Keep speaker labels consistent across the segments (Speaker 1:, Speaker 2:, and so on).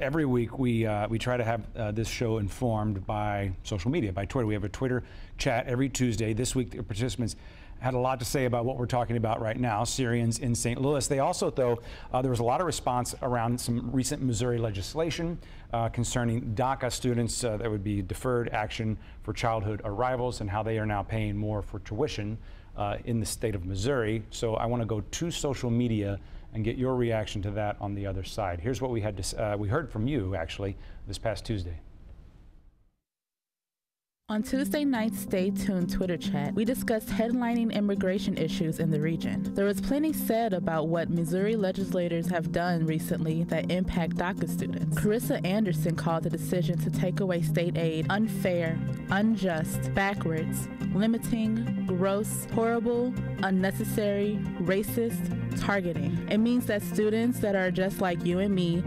Speaker 1: every week we try to have this show informed by social media, by Twitter. We have a Twitter chat every Tuesday. This week, the participants had a lot to say about what we're talking about right now, Syrians in St. Louis. They also, though, there was a lot of response around some recent Missouri legislation concerning DACA students. That would be deferred action for childhood arrivals, and how they are now paying more for tuition in the state of Missouri. So I want to go to social media and get your reaction to that on the other side. Here's what we had to, we heard from you, actually, this past Tuesday.
Speaker 2: On Tuesday night's Stay Tuned Twitter chat, we discussed headlining immigration issues in the region. There was plenty said about what Missouri legislators have done recently that impact DACA students. Carissa Anderson called the decision to take away state aid unfair, unjust, backwards, limiting, gross, horrible, unnecessary, racist, targeting. It means that students that are just like you and me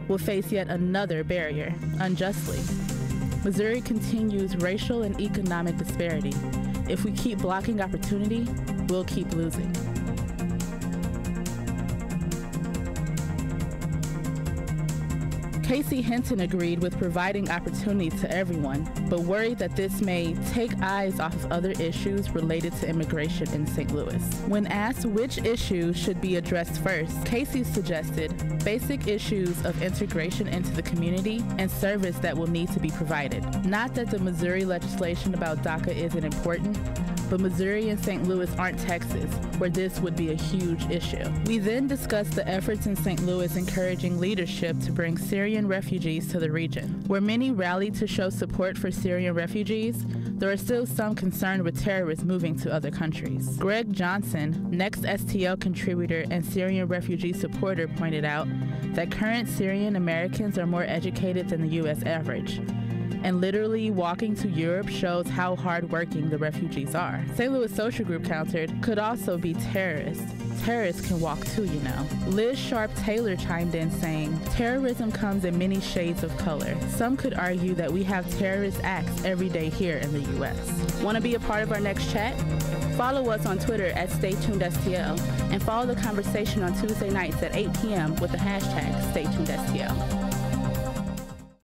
Speaker 2: will face yet another barrier, unjustly. Missouri continues racial and economic disparity. If we keep blocking opportunity, we'll keep losing. Casey Hinton agreed with providing opportunity to everyone, but worried that this may take eyes off of other issues related to immigration in St. Louis. When asked which issues should be addressed first, Casey suggested basic issues of integration into the community and service that will need to be provided. Not that the Missouri legislation about DACA isn't important, but Missouri and St. Louis aren't Texas, where this would be a huge issue. We then discussed the efforts in St. Louis encouraging leadership to bring Syrian refugees to the region. Where many rallied to show support for Syrian refugees, there are still some concerned with terrorists moving to other countries. Greg Johnson, Next STL contributor and Syrian refugee supporter, pointed out that current Syrian Americans are more educated than the U.S. average. And literally walking to Europe shows how hardworking the refugees are. St. Louis Social Group countered, could also be terrorists. Terrorists can walk too, you know. Liz Sharp-Taylor chimed in saying, terrorism comes in many shades of color. Some could argue that we have terrorist acts every day here in the U.S. Want to be a part of our next chat? Follow us on Twitter at StayTunedSTL and follow the conversation on Tuesday nights at 8 p.m. with the hashtag StayTunedSTL.